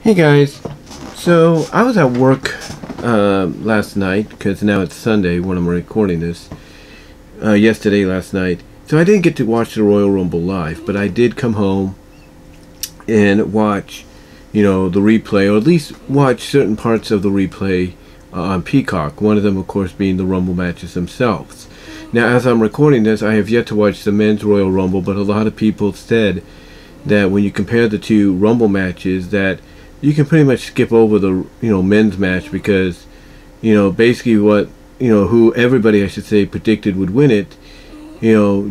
Hey guys, so I was at work last night, because now it's Sunday when I'm recording this, last night, so I didn't get to watch the Royal Rumble live, but I did come home and watch, the replay, or at least watch certain parts of the replay on Peacock, one of them of course being the Rumble matches themselves. Now as I'm recording this, I have yet to watch the men's Royal Rumble, but a lot of people said that when you compare the two Rumble matches, that you can pretty much skip over the men's match, because basically what who everybody, I should say, predicted would win it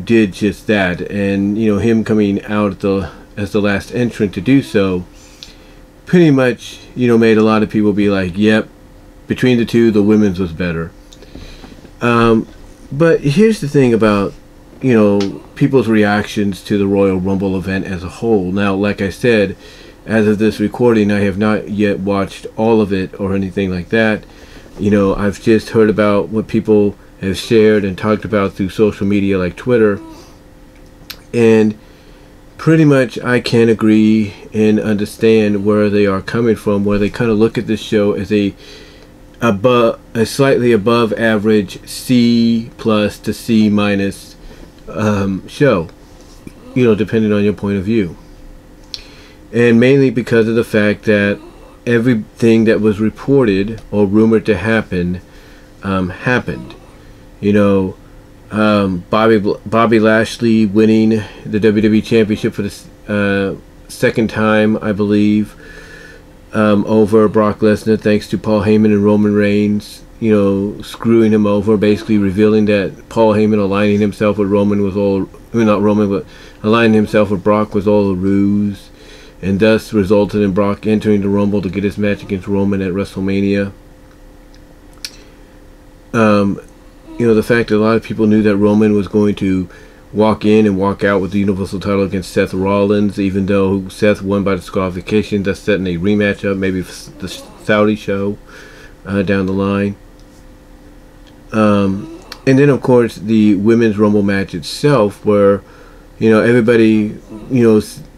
did just that, and him coming out as the last entrant to do so pretty much made a lot of people be like, yep, between the two, the women's was better. But here's the thing about people's reactions to the Royal Rumble event as a whole. Now, like I said, as of this recording, I have not yet watched all of it or anything like that. I've just heard about what people have shared and talked about through social media like Twitter, and pretty much I can agree and understand where they are coming from, where they kind of look at this show as a slightly above average C+ to C- show, depending on your point of view. And mainly because of the fact that everything that was reported or rumored to happen happened. Bobby Lashley winning the WWE Championship for the second time, I believe, over Brock Lesnar, thanks to Paul Heyman and Roman Reigns, screwing him over, basically revealing that Paul Heyman aligning himself with aligning himself with Brock was all a ruse, and thus resulted in Brock entering the Rumble to get his match against Roman at WrestleMania. The fact that a lot of people knew that Roman was going to walk in and walk out with the Universal title against Seth Rollins, even though Seth won by disqualification, thus setting a rematch up, maybe for the Saudi show down the line. And then, of course, the women's Rumble match itself, where everybody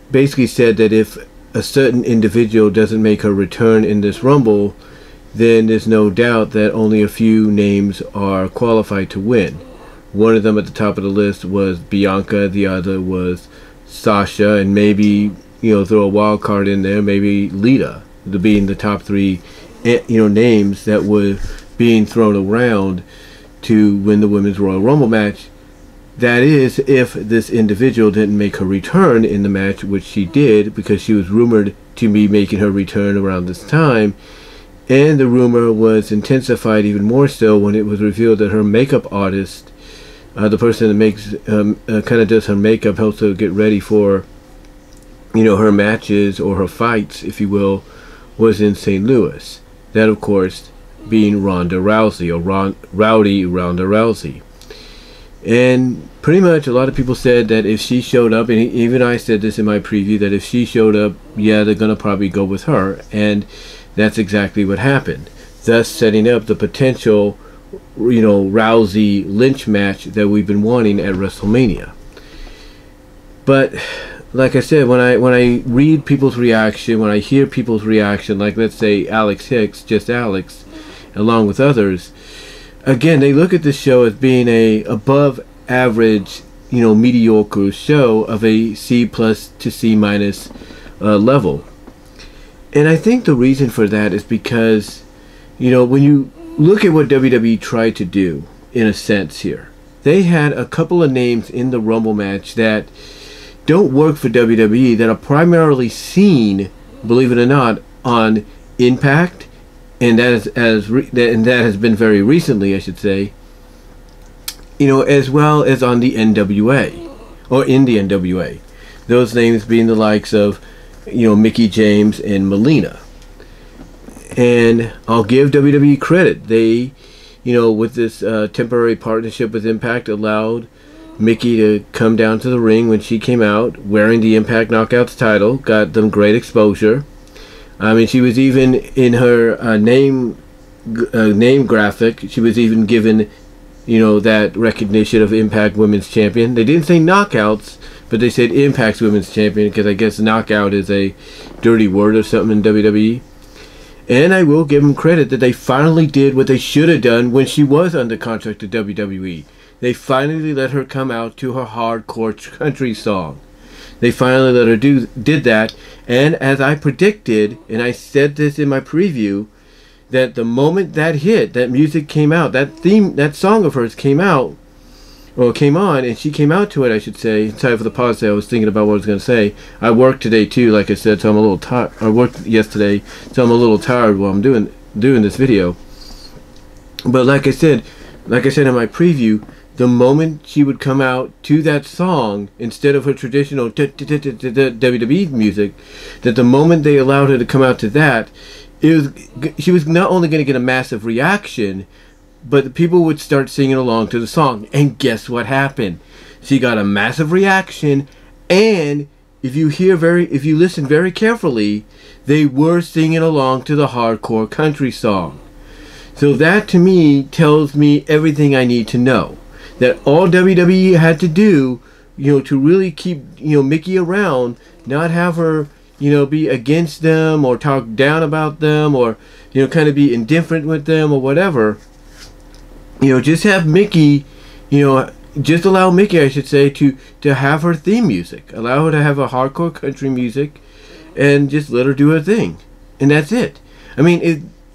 basically said that if a certain individual doesn't make her return in this Rumble, then there's no doubt that only a few names are qualified to win. One of them at the top of the list was Bianca, the other was Sasha, and maybe throw a wild card in there, maybe Lita, being the top three names that were being thrown around to win the women's Royal Rumble match. That is, if this individual didn't make her return in the match, which she did, because she was rumored to be making her return around this time. And the rumor was intensified even more so when it was revealed that her makeup artist, the person that makes kind of does her makeup, helps her get ready for her matches or her fights, if you will, was in St. Louis. That, of course, being Ronda Rousey, or Rowdy Ronda Rousey. And pretty much a lot of people said that if she showed up, and even I said this in my preview, that if she showed up, yeah, they're going to probably go with her. And that's exactly what happened, thus setting up the potential Rousey Lynch match that we've been wanting at WrestleMania. But like I said, when I read people's reaction, when I hear people's reaction, like let's say Alex Hicks, just Alex, along with others, again, they look at this show as being a above average, mediocre show of a C+ to C- level. And I think the reason for that is because, when you look at what WWE tried to do, in a sense here, they had a couple of names in the Rumble match that don't work for WWE, that are primarily seen, believe it or not, on Impact, and that has been very recently, I should say, as well as on the NWA, or in the NWA. Those names being the likes of Mickie James and Melina. And I'll give WWE credit. They, with this temporary partnership with Impact, allowed Mickie to come down to the ring when she came out wearing the Impact Knockouts title. Got them great exposure. I mean, she was even in her name graphic. She was even given, that recognition of Impact Women's Champion. They didn't say Knockouts, but they said Impact's Women's Champion because I guess knockout is a dirty word or something in WWE. And I will give them credit that they finally did what they should have done when she was under contract to WWE. They finally let her come out to her hardcore country song. They finally let her did that, and as I predicted, and I said this in my preview, that the moment that hit, that music came out, that song of hers came out, or came on, and she came out to it, I should say. Sorry for the pause there, I was thinking about what I was going to say. I worked today too, like I said, so I'm a little tired. I worked yesterday, so I'm a little tired while I'm doing this video. But like I said in my preview, the moment she would come out to that song, instead of her traditional WWE music, that the moment they allowed her to come out to that, she was not only going to get a massive reaction, but the people would start singing along to the song. And guess what happened? She got a massive reaction, and if you listen very carefully, they were singing along to the hardcore country song. So that to me tells me everything I need to know. That all WWE had to do, to really keep, Mickie around, not have her, be against them or talk down about them or, kind of be indifferent with them or whatever. Just have Mickie, just allow Mickie, I should say, to have her theme music. Allow her to have a hardcore country music and just let her do her thing. And that's it. I mean,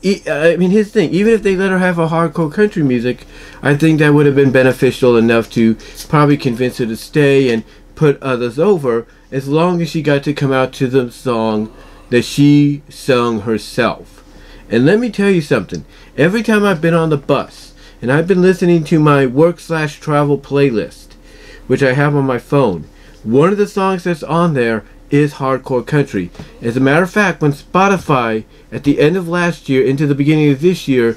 his thing, even if they let her have a hardcore country music, I think that would have been beneficial enough to probably convince her to stay and put others over, as long as she got to come out to the song that she sung herself. And let me tell you something. Every time I've been on the bus, and I've been listening to my work/travel playlist, which I have on my phone, one of the songs that's on there is hardcore country. As a matter of fact, when Spotify at the end of last year into the beginning of this year,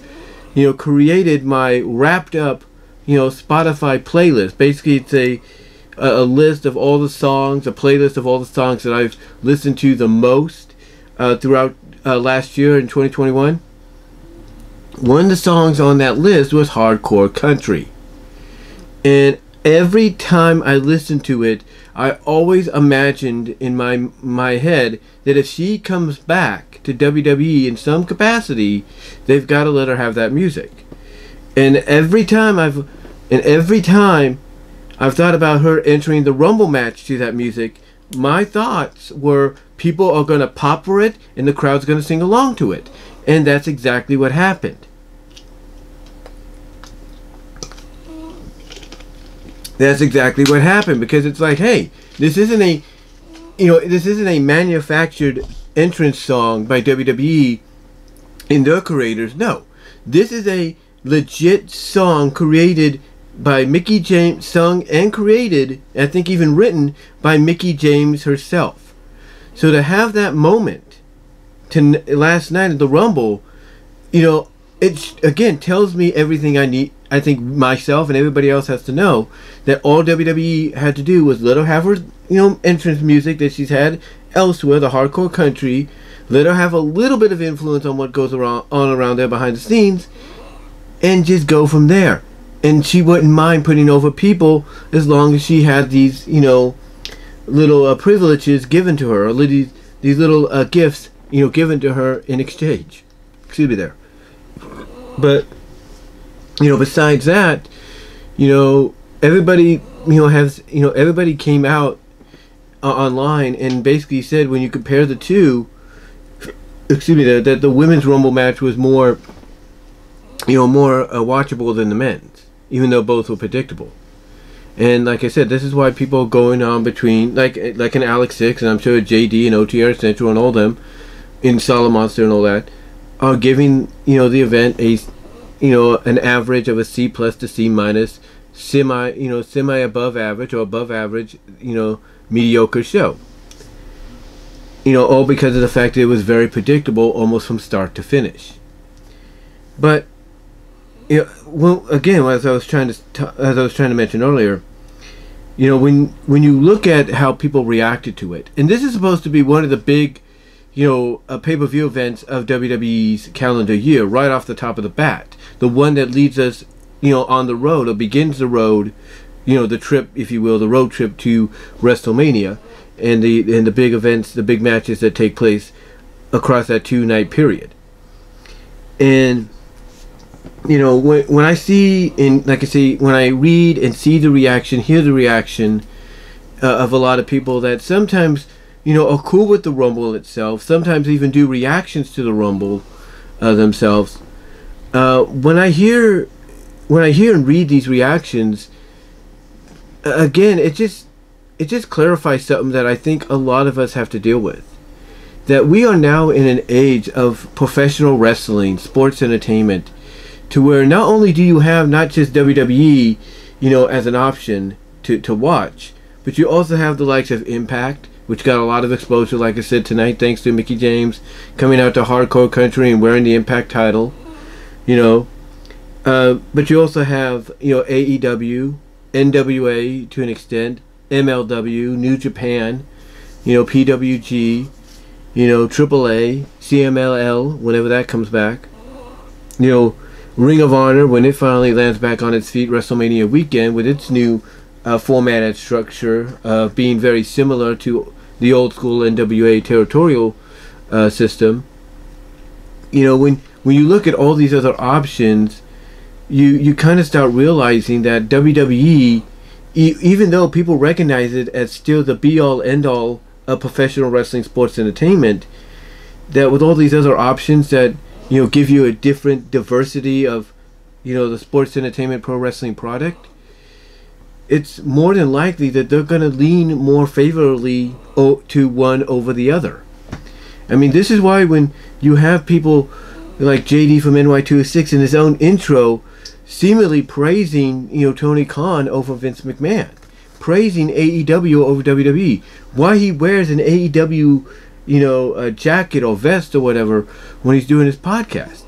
created my wrapped up, Spotify playlist. Basically, it's a list of all the songs, a playlist of all the songs that I've listened to the most throughout last year in 2021. One of the songs on that list was hardcore country, and every time I listened to it, I always imagined in my head that if she comes back to WWE in some capacity, they've got to let her have that music. And every time I've thought about her entering the Rumble match to that music, my thoughts were people are going to pop for it and the crowd's going to sing along to it. And that's exactly what happened. That's exactly what happened, because it's like, hey, this isn't a manufactured entrance song by WWE and their creators. No, this is a legit song created by Mickie James, sung and created, I think even written by Mickie James herself. So to have that moment last night at the Rumble, it again tells me everything I need. I think myself and everybody else has to know that all WWE had to do was let her have her, entrance music that she's had elsewhere, the hardcore country. Let her have a little bit of influence on what goes around there behind the scenes, and just go from there. And she wouldn't mind putting over people as long as she had these, little privileges given to her, or these little gifts, given to her in exchange. Excuse me there. But besides that, everybody, everybody came out online and basically said when you compare the two, that the women's Rumble match was more watchable than the men's, even though both were predictable. And like I said, this is why people are going on between, like an Alex Six, and I'm sure JD and OTR Central and all them, in Solid Monster and all that, are giving, the event an average of a C+ to C-, semi above average or above average, mediocre show. All because of the fact that it was very predictable almost from start to finish. But again, as I was trying to mention earlier, when you look at how people reacted to it, and this is supposed to be one of the big, pay-per-view events of WWE's calendar year, right off the top of the bat, the one that leads us, on the road, or begins the road, the trip, if you will, the road trip to WrestleMania, and the big events, the big matches that take place across that 2-night period. And when I see, and like I say, when I read and see the reaction, hear the reaction of a lot of people that sometimes are cool with the Rumble itself, sometimes even do reactions to the Rumble themselves. When I hear and read these reactions, again, it just clarifies something that I think a lot of us have to deal with. That we are now in an age of professional wrestling, sports entertainment, to where not only do you have not just WWE, as an option to watch, but you also have the likes of Impact, which got a lot of exposure, like I said tonight, thanks to Mickie James coming out to Hardcore Country and wearing the Impact title, but you also have, AEW, NWA to an extent, MLW, New Japan, PWG, AAA, CMLL, whenever that comes back, Ring of Honor, when it finally lands back on its feet WrestleMania weekend with its new format and structure, being very similar to the old school NWA territorial system. When you look at all these other options, you kind of start realizing that WWE, even though people recognize it as still the be-all end-all of professional wrestling sports entertainment, that with all these other options that give you a different diversity of the sports entertainment pro wrestling product, it's more than likely that they're going to lean more favorably to one over the other. I mean, this is why when you have people like JD from NY206 in his own intro seemingly praising Tony Khan over Vince McMahon, praising AEW over WWE, why he wears an AEW a jacket or vest or whatever when he's doing his podcast.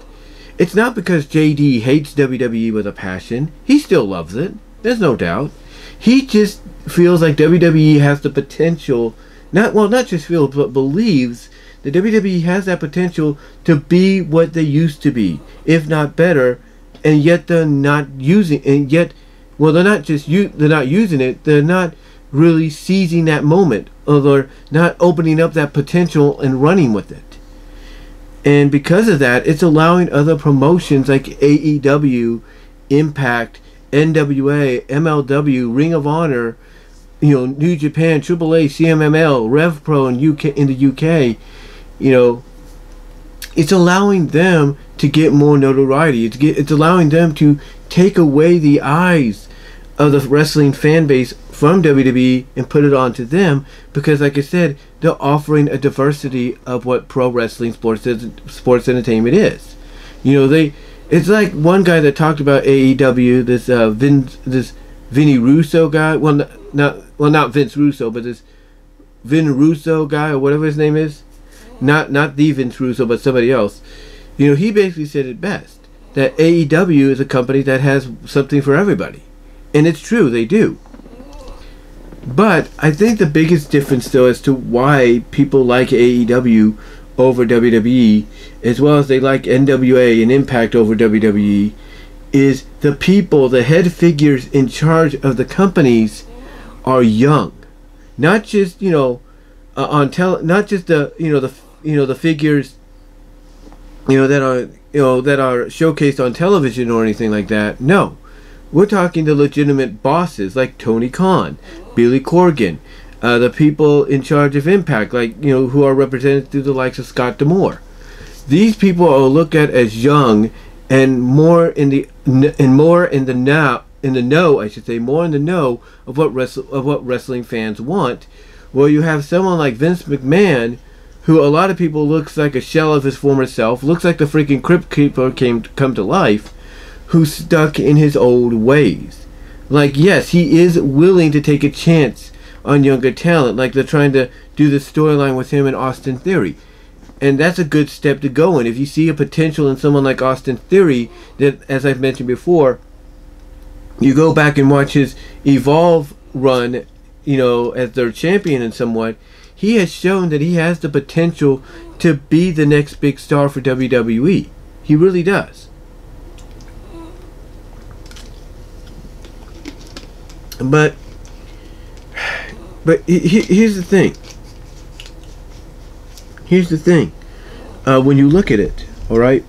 It's not because JD hates WWE with a passion. He still loves it, there's no doubt. He just feels like WWE has the potential, not just feels, but believes that WWE has that potential to be what they used to be, if not better, and yet they're not using, and yet, well, they're not using it, they're not really seizing that moment, or they're not opening up that potential and running with it. And because of that, it's allowing other promotions like AEW, Impact, NWA, MLW, Ring of Honor, New Japan, AAA, CMML, Rev Pro in the UK, it's allowing them to get more notoriety. It's allowing them to take away the eyes of the wrestling fan base from WWE and put it onto them, because like I said, they're offering a diversity of what pro wrestling sports entertainment is. It's like one guy that talked about AEW, this Vinny Russo guy. Well, not Vince Russo, but this Vin Russo guy, or whatever his name is. Not the Vince Russo, but somebody else. He basically said it best, that AEW is a company that has something for everybody, and it's true, they do. But I think the biggest difference, though, as to why people like AEW over WWE, as well as they like NWA and Impact over WWE, is the people, the head figures in charge of the companies are young. Not just not just the figures that are showcased on television or anything like that. No, we're talking the legitimate bosses like Tony Khan, Billy Corgan, the people in charge of Impact, like who are represented through the likes of Scott D'Amore. These people are looked at as young and more in the know of what wrestling fans want. Well, you have someone like Vince McMahon, who a lot of people looks like a shell of his former self, looks like the freaking Crypt Keeper come to life, who's stuck in his old ways. Like, yes, he is willing to take a chance on younger talent, like they're trying to do the storyline with him and Austin Theory. And that's a good step to go in. If you see a potential in someone like Austin Theory, that, as I've mentioned before, you go back and watch his Evolve run, as their champion and somewhat, he has shown that he has the potential to be the next big star for WWE. He really does. But here's the thing. Here's the thing. When you look at it, all right.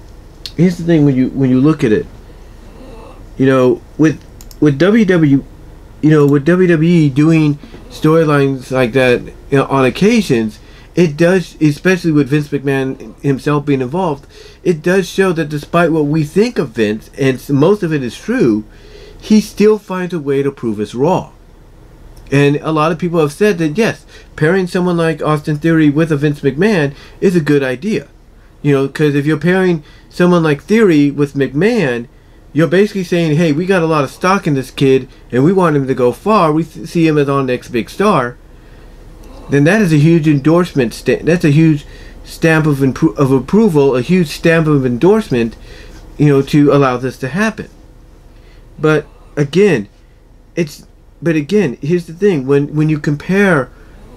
Here's the thing. When you look at it, with WWE, with WWE doing storylines like that, on occasions, it does, especially with Vince McMahon himself being involved, it does show that despite what we think of Vince, and most of it is true, he still finds a way to prove us wrong. And a lot of people have said that, yes, pairing someone like Austin Theory with a Vince McMahon is a good idea. Because if you're pairing someone like Theory with McMahon, you're basically saying, hey, we got a lot of stock in this kid, and we want him to go far. We see him as our next big star. Then that is a huge endorsement. That's a huge stamp of approval, a huge stamp of endorsement, to allow this to happen. But again, here's the thing. When you compare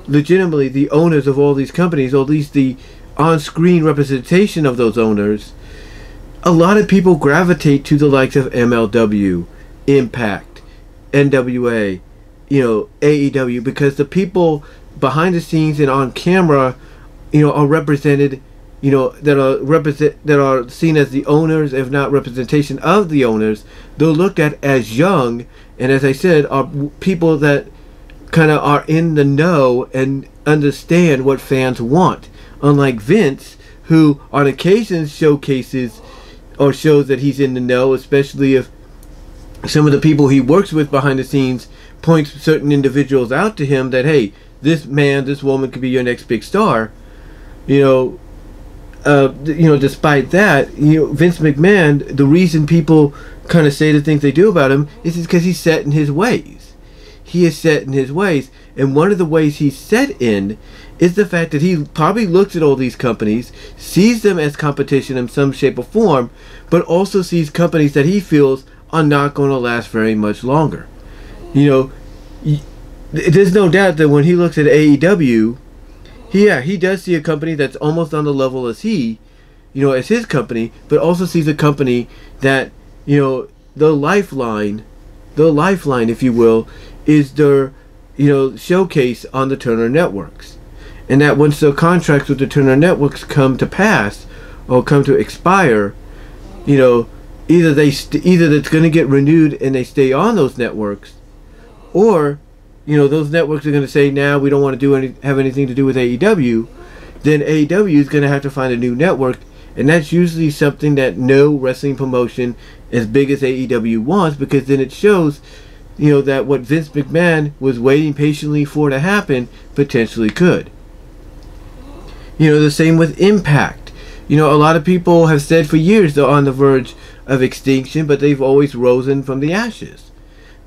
legitimately the owners of all these companies, or at least the on-screen representation of those owners, a lot of people gravitate to the likes of MLW, Impact, NWA, AEW, because the people behind the scenes and on camera, are represented, that are seen as the owners, if not representation of the owners. They're looked at as young, and as I said, are people that kind of are in the know and understand what fans want. Unlike Vince, who on occasions showcases or shows that he's in the know, especially if some of the people he works with behind the scenes points certain individuals out to him that, hey, this man, this woman could be your next big star. Despite that, Vince McMahon, the reason people kind of say the things they do about him is because he's set in his ways. He is set in his ways, and one of the ways he's set in is the fact that he probably looks at all these companies, sees them as competition in some shape or form, but also sees companies that he feels are not going to last very much longer. There's no doubt that when he looks at AEW, he does see a company that's almost on the level as as his company, but also sees a company that, the lifeline, if you will, is their, showcase on the Turner Networks. And that once the contracts with the Turner Networks come to pass or come to expire, either it's going to get renewed and they stay on those networks, or those networks are going to say, now we don't want to have anything to do with AEW. Then AEW is going to have to find a new network, and that's usually something that no wrestling promotion as big as AEW wants, because then it shows that what Vince McMahon was waiting patiently for to happen potentially could. The same with Impact. A lot of people have said for years they're on the verge of extinction, but they've always risen from the ashes.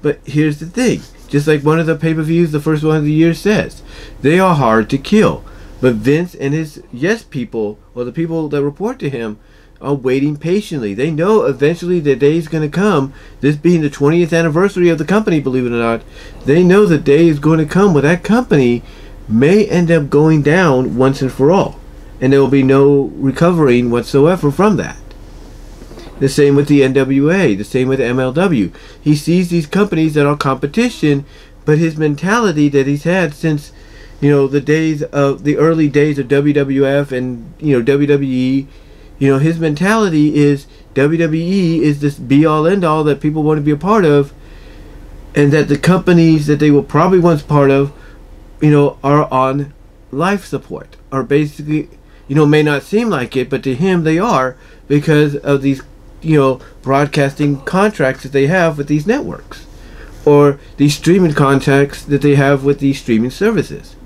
But here's the thing. Just like one of the pay-per-views, the first one of the year says, they are hard to kill. But Vince and his yes people, or the people that report to him, are waiting patiently. They know eventually the day is going to come, this being the 20th anniversary of the company, believe it or not. They know the day is going to come where that company may end up going down once and for all. And there will be no recovering whatsoever from that. The same with the NWA, the same with MLW. He sees these companies that are competition, but his mentality that he's had since, the early days of WWF and, WWE, his mentality is WWE is this be-all, end-all that people want to be a part of, and that the companies that they were probably once part of, are on life support, or basically, may not seem like it, but to him they are, because of these broadcasting contracts that they have with these networks, or these streaming contracts that they have with these streaming services.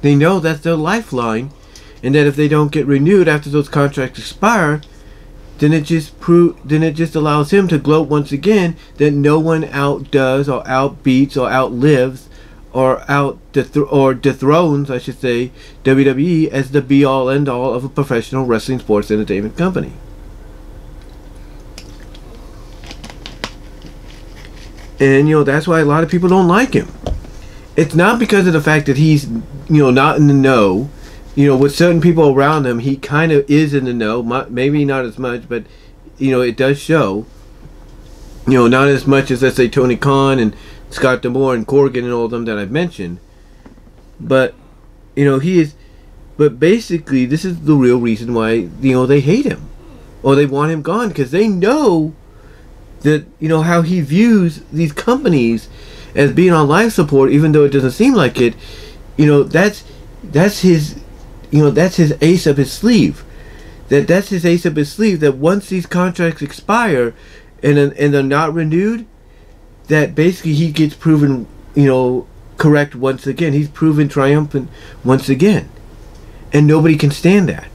They know that's their lifeline, and that if they don't get renewed after those contracts expire, then it just allows him to gloat once again that no one outdoes or outbeats or outlives or dethrones, I should say, WWE as the be-all, end-all of a professional wrestling sports entertainment company. And that's why a lot of people don't like him. It's not because of the fact that he's not in the know. With certain people around him, he kind of is in the know. Maybe not as much, but it does show. You know, not as much as, let's say, Tony Khan and Scott D'Amore and Corgan and all of them that I've mentioned. But, you know, he is... But basically, this is the real reason why, you know, they hate him. Or they want him gone. Because they know that, you know, how he views these companies as being on life support, even though it doesn't seem like it. You know, that's his... You know, that's his ace up his sleeve. That's his ace up his sleeve, that once these contracts expire and they're not renewed, that basically he gets proven, you know, correct once again. He's proven triumphant once again. And nobody can stand that.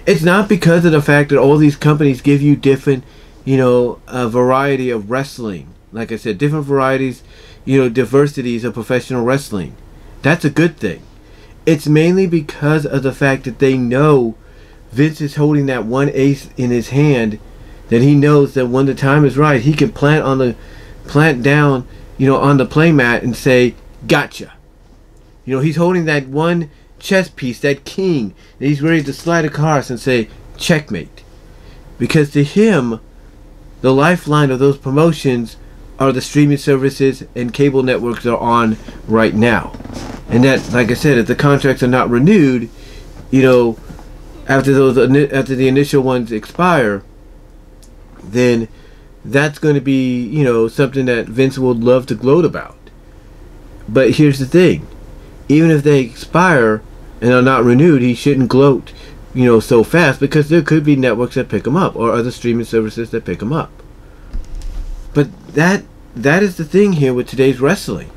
It's not because of the fact that all these companies give you different, you know, variety of wrestling. Like I said, different varieties, you know, diversities of professional wrestling. That's a good thing. It's mainly because of the fact that they know Vince is holding that one ace in his hand, that he knows that when the time is right, he can plant down, you know, on the playmat and say, gotcha. You know, he's holding that one chess piece, that king, and he's ready to slide across and say, checkmate. Because to him, the lifeline of those promotions are the streaming services and cable networks that are on right now. And that, like I said, if the contracts are not renewed, you know, after the initial ones expire, then that's going to be, you know, something that Vince would love to gloat about. But here's the thing. Even if they expire and are not renewed, he shouldn't gloat, you know, so fast, because there could be networks that pick them up or other streaming services that pick them up. But that is the thing here with today's wrestling.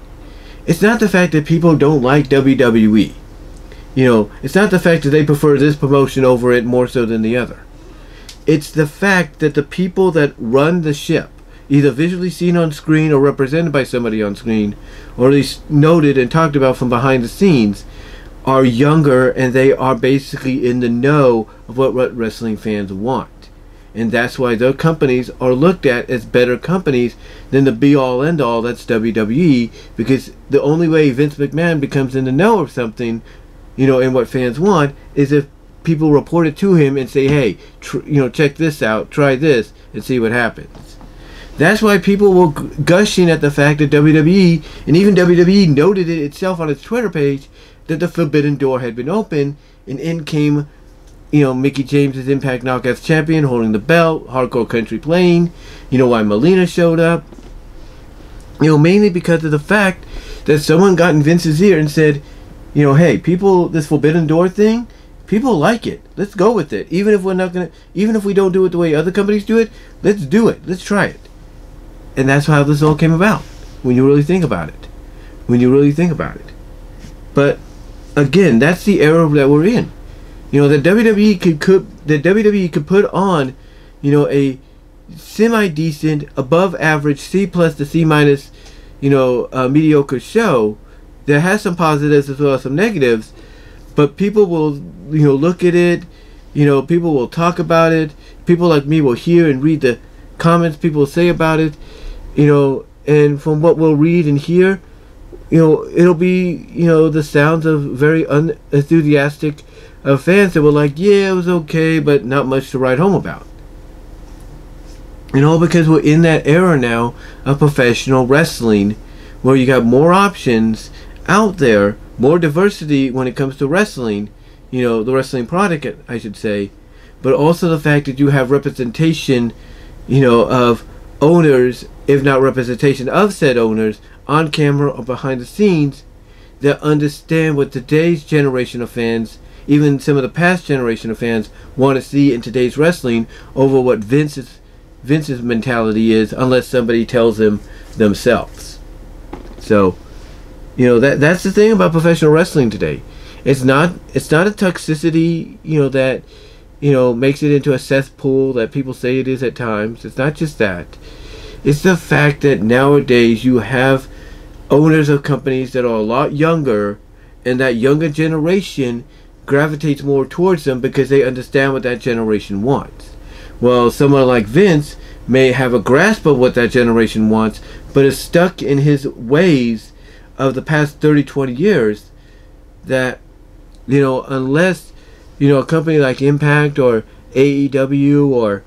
It's not the fact that people don't like WWE. You know, it's not the fact that they prefer this promotion over it more so than the other. It's the fact that the people that run the ship, either visually seen on screen or represented by somebody on screen, or at least noted and talked about from behind the scenes, are younger, and they are basically in the know of what wrestling fans want. And that's why their companies are looked at as better companies than the be-all end-all, that's WWE, because the only way Vince McMahon becomes in the know of something, you know, and what fans want, is if people report it to him and say, hey, you know, check this out, try this, and see what happens. That's why people were gushing at the fact that WWE, and even WWE noted it itself on its Twitter page, that the Forbidden Door had been open, and in came, you know, Mickie James as Impact Knockouts champion, holding the belt, Hardcore Country playing. You know why Melina showed up? You know, mainly because of the fact that someone got in Vince's ear and said, you know, hey, people, this Forbidden Door thing, people like it. Let's go with it. Even if we don't do it the way other companies do it, let's do it. Let's try it. And that's how this all came about, when you really think about it. But again, that's the era that we're in. You know, the WWE could put on, you know, a semi-decent, above average, C+ to C-, you know, mediocre show that has some positives as well as some negatives, but people will, you know, look at it, you know, people will talk about it, people like me will hear and read the comments people say about it, you know, and from what we'll read and hear, you know, it'll be, you know, the sounds of very unenthusiastic fans that were like, yeah, it was okay, but not much to write home about. And all because we're in that era now of professional wrestling, where you got more options out there, more diversity when it comes to wrestling, you know, the wrestling product, I should say, but also the fact that you have representation, you know, of owners, if not representation of said owners, on camera or behind the scenes, that understand what today's generation of fans, even some of the past generation of fans, want to see in today's wrestling over what Vince's mentality is, unless somebody tells them themselves. So, you know, that's the thing about professional wrestling today. It's not a toxicity, you know, that, you know, makes it into a cesspool that people say it is at times. It's not just that. It's the fact that nowadays you have owners of companies that are a lot younger, and that younger generation gravitates more towards them because they understand what that generation wants. Well, someone like Vince may have a grasp of what that generation wants, but is stuck in his ways of the past 30-20 years, that, you know, unless, you know, a company like Impact or AEW or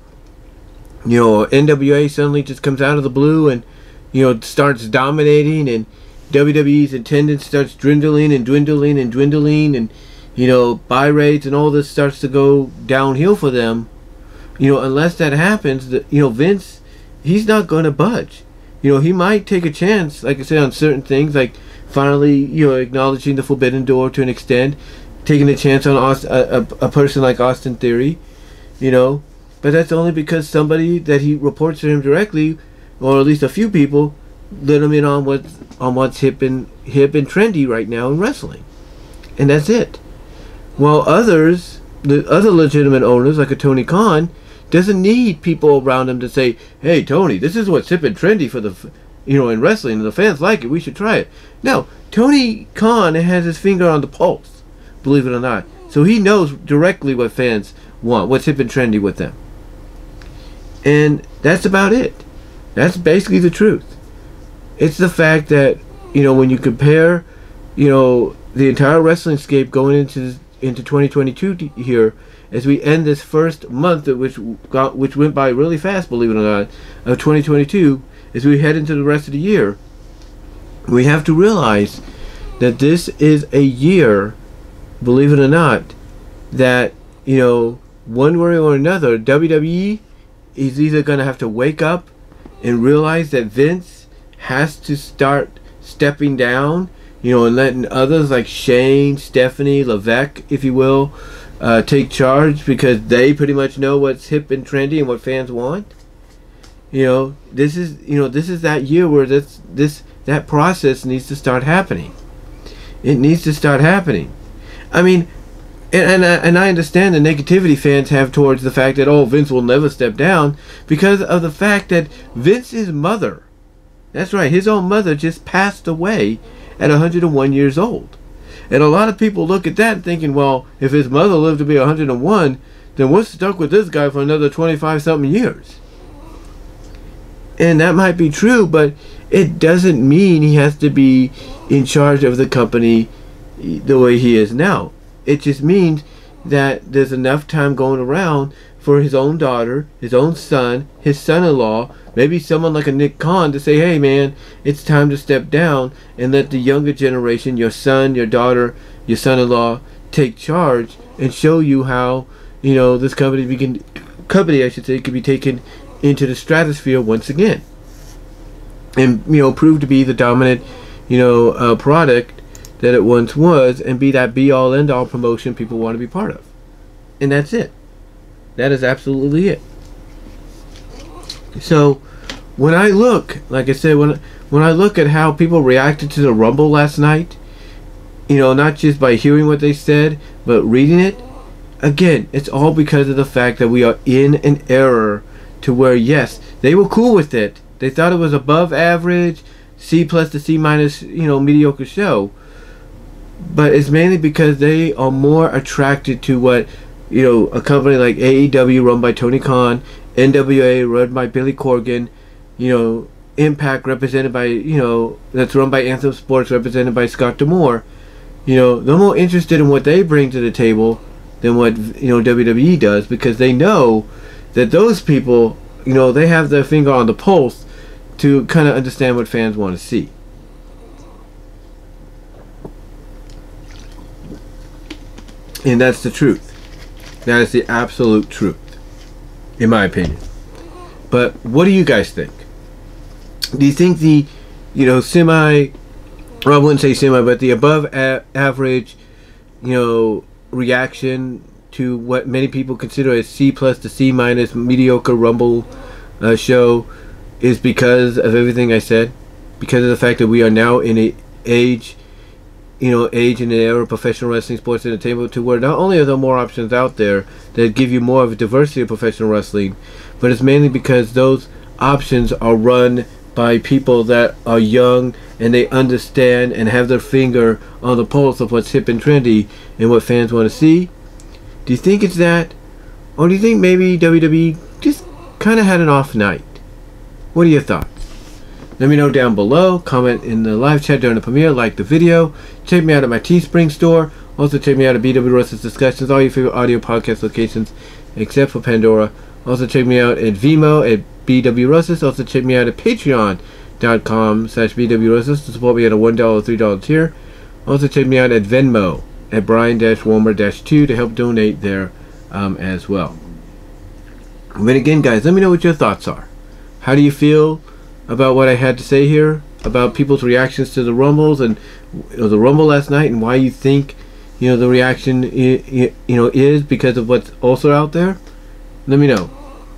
You know, NWA suddenly just comes out of the blue and, you know, starts dominating, and WWE's attendance starts dwindling and dwindling and dwindling, and, you know, buy rates and all this starts to go downhill for them. You know, unless that happens, you know, Vince, he's not going to budge. You know, he might take a chance, like I said, on certain things, like finally, you know, acknowledging the Forbidden Door to an extent, taking a chance on a person like Austin Theory, you know. But that's only because somebody that he reports to him directly, or at least a few people, let him in on what's hip and trendy right now in wrestling, and that's it. While others, the other legitimate owners like a Tony Khan, doesn't need people around him to say, "Hey Tony, this is what's hip and trendy for the, you know, in wrestling, and the fans like it. We should try it." No, Tony Khan has his finger on the pulse, believe it or not. So he knows directly what fans want, what's hip and trendy with them. And that's about it. That's basically the truth. It's the fact that, you know, when you compare, you know, the entire wrestling scape going into 2022 here, as we end this first month, which went by really fast, believe it or not, of 2022, as we head into the rest of the year, we have to realize that this is a year, believe it or not, that, you know, one way or another, WWE is either going to have to wake up and realize that Vince has to start stepping down, you know, and letting others like Shane, Stephanie, Levesque, if you will, take charge, because they pretty much know what's hip and trendy and what fans want. You know, this is that year where that process needs to start happening. It needs to start happening. I mean, and I understand the negativity fans have towards the fact that, oh, Vince will never step down, because of the fact that Vince's mother, that's right, his own mother just passed away at 101 years old. And a lot of people look at that thinking, well, if his mother lived to be 101, then we're stuck with this guy for another 25-something years. And that might be true, but it doesn't mean he has to be in charge of the company the way he is now. It just means that there's enough time going around for his own daughter, his own son, his son-in-law, maybe someone like a Nick Khan to say, hey man, it's time to step down and let the younger generation, your son, your daughter, your son-in-law, take charge and show you how, you know, this company I should say, can be taken into the stratosphere once again. And, you know, prove to be the dominant, you know, product that it once was, and be that be-all end-all promotion people want to be part of. And that's it. That is absolutely it. So when I look, like I said, when I look at how people reacted to the Rumble last night, you know, not just by hearing what they said, but reading it, again, it's all because of the fact that we are in an era to where, yes, they were cool with it. They thought it was above average, C+ to C-, you know, mediocre show. But it's mainly because they are more attracted to what, you know, a company like AEW run by Tony Khan, NWA run by Billy Corgan, you know, Impact represented by, you know, that's run by Anthem Sports represented by Scott D'Amore. You know, they're more interested in what they bring to the table than what, you know, WWE does, because they know that those people, you know, they have their finger on the pulse to kind of understand what fans want to see. And that's the truth. That is the absolute truth, in my opinion. But what do you guys think? Do you think the, you know, well, I wouldn't say semi, but the above average, you know, reaction to what many people consider a C+ to C- mediocre Rumble show is because of everything I said? Because of the fact that we are now in an age in an era of professional wrestling, sports entertainment, to where not only are there more options out there that give you more of a diversity of professional wrestling, but it's mainly because those options are run by people that are young and they understand and have their finger on the pulse of what's hip and trendy and what fans want to see. Do you think it's that? Or do you think maybe WWE just kind of had an off night? What are your thoughts? Let me know down below. Comment in the live chat during the premiere. Like the video. Check me out at my Teespring store. Also check me out at BW Wrestlers Discussions. All your favorite audio podcast locations except for Pandora. Also check me out at VENMO at BWRussess. Also check me out at patreon.com/BWRussess to support me at a $1 or $3 tier. Also check me out at Venmo at Brian-Womer-2 to help donate there as well. But again, guys, let me know what your thoughts are. How do you feel about what I had to say here about people's reactions to the Rumbles and the Rumble last night, and why you think the reaction is because of what's also out there? Let me know.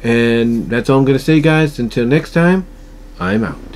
And that's all I'm going to say, guys. Until next time, I'm out.